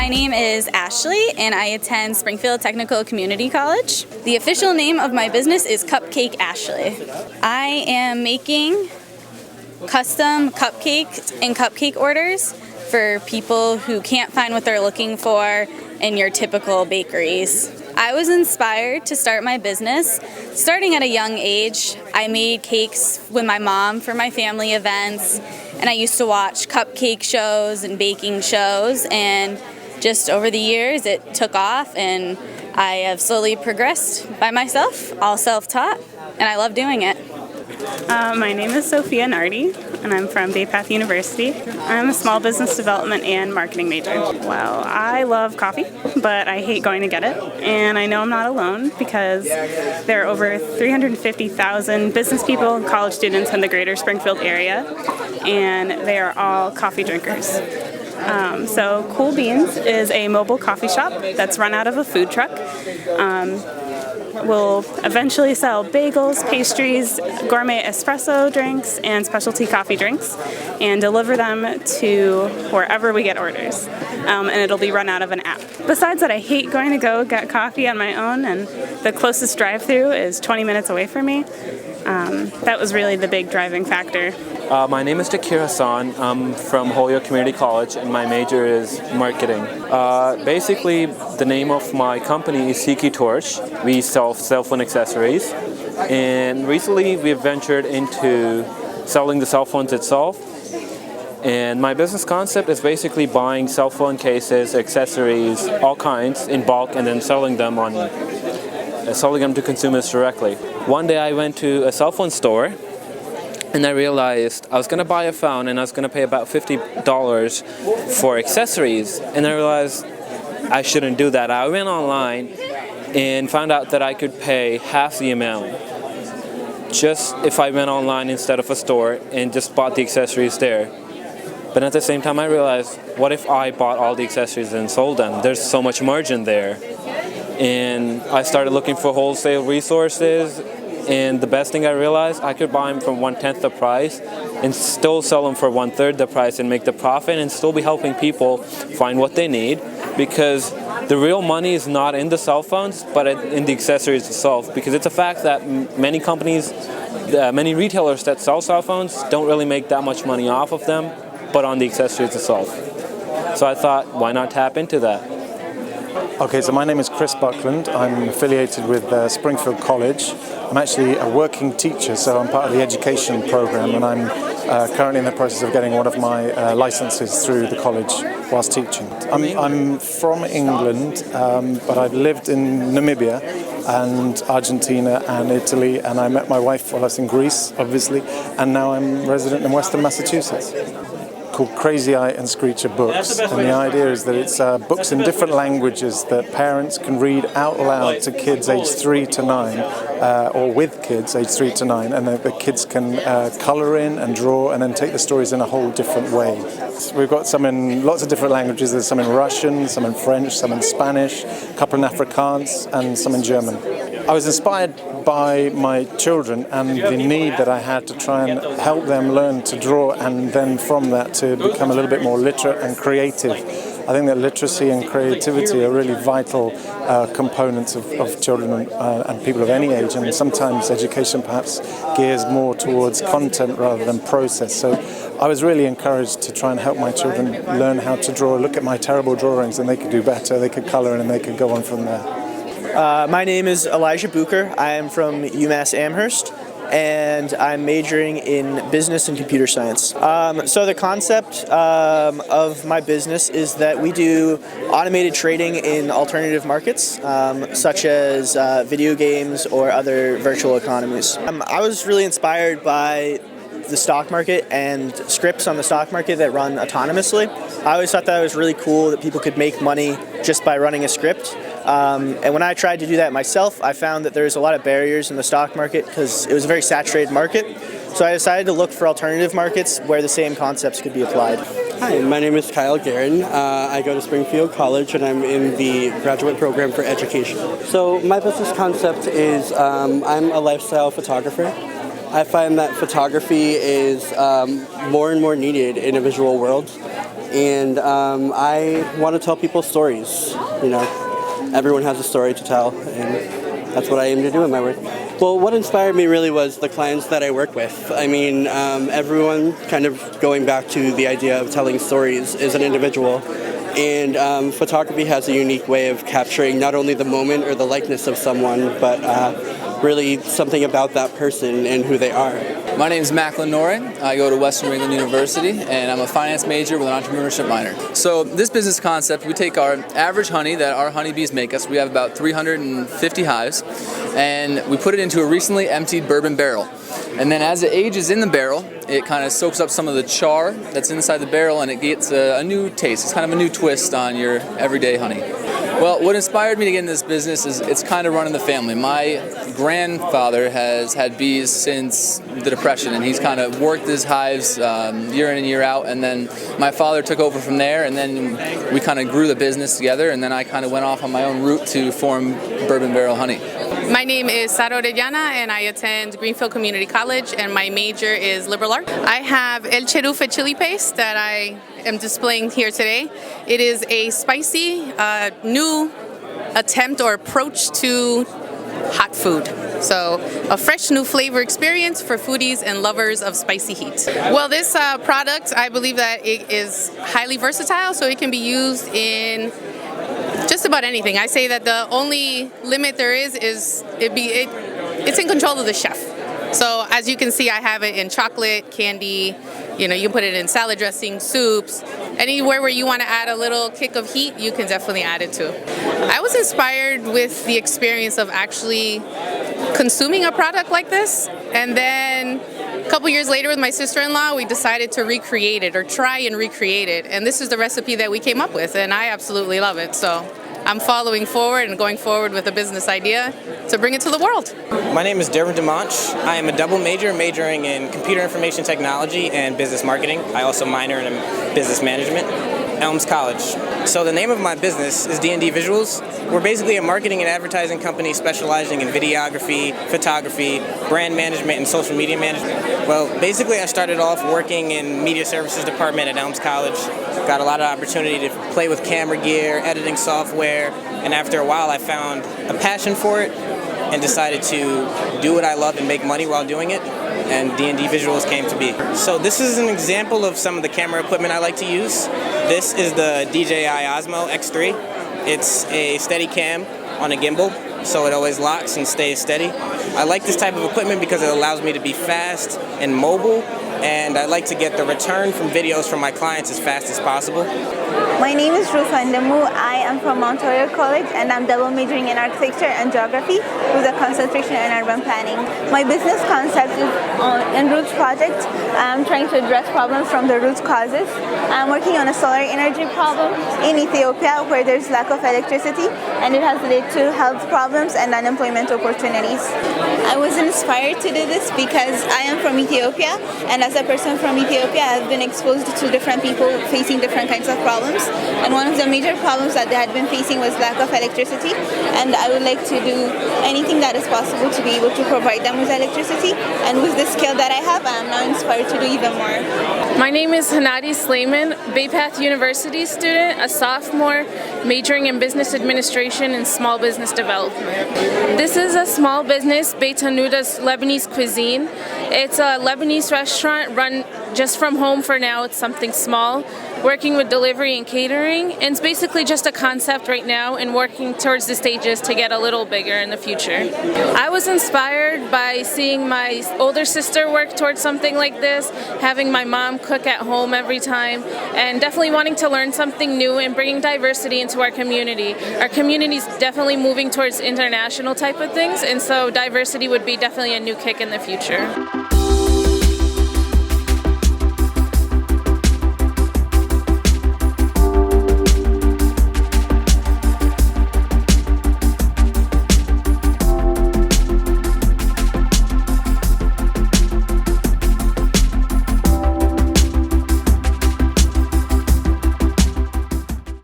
My name is Ashley, and I attend Springfield Technical Community College. The official name of my business is Cupcake Ashley. I am making custom cupcakes and cupcake orders for people who can't find what they're looking for in your typical bakeries. I was inspired to start my business starting at a young age. I made cakes with my mom for my family events, and I used to watch cupcake shows and baking shows, and just over the years it took off, and I have slowly progressed by myself, all self-taught, and I love doing it. My name is Sophia Nardi, and I'm from Bay Path University. I'm a small business development and marketing major. Well, I love coffee, but I hate going to get it. And I know I'm not alone because there are over 350,000 business people and college students in the greater Springfield area, and they are all coffee drinkers. So Cool Beans is a mobile coffee shop that's run out of a food truck. We'll eventually sell bagels, pastries, gourmet espresso drinks, and specialty coffee drinks, and deliver them to wherever we get orders. And it'll be run out of an app. Besides that, I hate going to go get coffee on my own, and the closest drive-thru is 20 minutes away from me. That was really the big driving factor. My name is Takir Hassan. I'm from Holyoke Community College, and my major is marketing. Basically, the name of my company is Siki Torch. We sell cell phone accessories, and recently we've ventured into selling the cell phones itself. And my business concept is basically buying cell phone cases, accessories, all kinds in bulk, and then selling them to consumers directly. One day I went to a cell phone store, and I realized I was going to buy a phone and I was going to pay about $50 for accessories, and I realized I shouldn't do that. I went online and found out that I could pay half the amount just if I went online instead of a store and just bought the accessories there. But at the same time I realized, what if I bought all the accessories and sold them? There's so much margin there. And I started looking for wholesale resources, and the best thing I realized, I could buy them for 1/10 the price and still sell them for 1/3 the price and make the profit and still be helping people find what they need, because the real money is not in the cell phones but in the accessories itself, because it's a fact that many companies, many retailers that sell cell phones don't really make that much money off of them, but on the accessories itself. So I thought, why not tap into that? Okay, so my name is Chris Buckland. I'm affiliated with Springfield College. I'm actually a working teacher, so I'm part of the education program, and I'm currently in the process of getting one of my licenses through the college whilst teaching. I'm from England, but I've lived in Namibia and Argentina and Italy, and I met my wife while I was in Greece, obviously, and now I'm resident in Western Massachusetts. Called Crazy Eye and Screecher Books, and the idea is that it's books in different languages that parents can read out loud to kids aged 3 to 9, or with kids aged 3 to 9, and the kids can colour in and draw and then take the stories in a whole different way. So we've got some in lots of different languages. There's some in Russian, some in French, some in Spanish, a couple in Afrikaans, and some in German. I was inspired by my children and the need that I had to try and help them learn to draw, and then from that to become a little bit more literate and creative. I think that literacy and creativity are really vital components of children and people of any age, and sometimes education perhaps gears more towards content rather than process. So I was really encouraged to try and help my children learn how to draw, look at my terrible drawings, and they could do better, they could colour in, and they could go on from there. My name is Elijah Bucher. I am from UMass Amherst, and I'm majoring in business and computer science. So the concept of my business is that we do automated trading in alternative markets, such as video games or other virtual economies. I was really inspired by the stock market and scripts on the stock market that run autonomously. I always thought that was really cool that people could make money just by running a script. And when I tried to do that myself, I found that there's a lot of barriers in the stock market because it was a very saturated market. So I decided to look for alternative markets where the same concepts could be applied. Hi, my name is Kyle Guerin. I go to Springfield College and I'm in the graduate program for education. So my business concept is I'm a lifestyle photographer. I find that photography is more and more needed in a visual world. and I want to tell people stories. You know, everyone has a story to tell, and that's what I aim to do in my work. Well, what inspired me really was the clients that I work with. I mean, everyone kind of going back to the idea of telling stories as an individual. And photography has a unique way of capturing not only the moment or the likeness of someone, but really something about that person and who they are. My name is Macklin Norrie. I go to Western New England University, and I'm a finance major with an entrepreneurship minor. So this business concept, we take our average honey that our honeybees make us. We have about 350 hives, and we put it into a recently emptied bourbon barrel. And then as it ages in the barrel, it kind of soaks up some of the char that's inside the barrel, and it gets a new taste. It's kind of a new twist on your everyday honey. Well, what inspired me to get in this business is it's kind of running the family. My grandfather has had bees since the Depression, and he's kind of worked his hives year in and year out, and then my father took over from there, and then we kind of grew the business together, and then I kind of went off on my own route to form Bourbon Barrel Honey. My name is Sara Orellana, and I attend Greenfield Community College, and my major is liberal arts. I have El Cherufe chili paste that I am displaying here today. It is a spicy, new attempt or approach to hot food. So a fresh new flavor experience for foodies and lovers of spicy heat. Well, this product, I believe that it is highly versatile, so it can be used in just about anything. I say that the only limit there is it's in control of the chef. So as you can see, I have it in chocolate, candy, you can put it in salad dressing, soups, anywhere where you want to add a little kick of heat, you can definitely add it too. I was inspired with the experience of actually consuming a product like this, and then a couple years later with my sister-in-law, we decided to recreate it or try and recreate it. And this is the recipe that we came up with, and I absolutely love it. So I'm following forward and going forward with a business idea to bring it to the world. My name is Dervin DeMonch. I am a double major, majoring in computer information technology and business marketing. I also minor in business management. Elms College. So the name of my business is D&D Visuals. We're basically a marketing and advertising company specializing in videography, photography, brand management, and social media management. Well, basically I started off working in media services department at Elms College. Got a lot of opportunity to play with camera gear, editing software, and after a while I found a passion for it and decided to do what I love and make money while doing it. And D&D Visuals came to be. So this is an example of some of the camera equipment I like to use. This is the DJI Osmo X3. It's a steady cam on a gimbal, so it always locks and stays steady. I like this type of equipment because it allows me to be fast and mobile, and I like to get the return from videos from my clients as fast as possible. My name is Ruth Andemu. I am from Montoya College, and I'm double majoring in architecture and geography with a concentration in urban planning. My business concept is in roots project. I'm trying to address problems from the root causes. I'm working on a solar energy problem in Ethiopia where there's lack of electricity, and it has led to health problems and unemployment opportunities. I was inspired to do this because I am from Ethiopia, and as a person from Ethiopia, I've been exposed to different people facing different kinds of problems. And one of the major problems that they had been facing was lack of electricity, and I would like to do anything that is possible to be able to provide them with electricity. And with the skill that I have, I am now inspired to do even more. My name is Hanadi Slayman, Bay Path University student, a sophomore majoring in business administration and small business development. This is a small business, Beit Hanuda's Lebanese cuisine. It's a Lebanese restaurant run just from home for now. It's something small, working with delivery and catering, and it's basically just a concept right now and working towards the stages to get a little bigger in the future. I was inspired by seeing my older sister work towards something like this, having my mom cook at home every time, and definitely wanting to learn something new and bringing diversity into our community. Our community is definitely moving towards international type of things, and so diversity would be definitely a new kick in the future.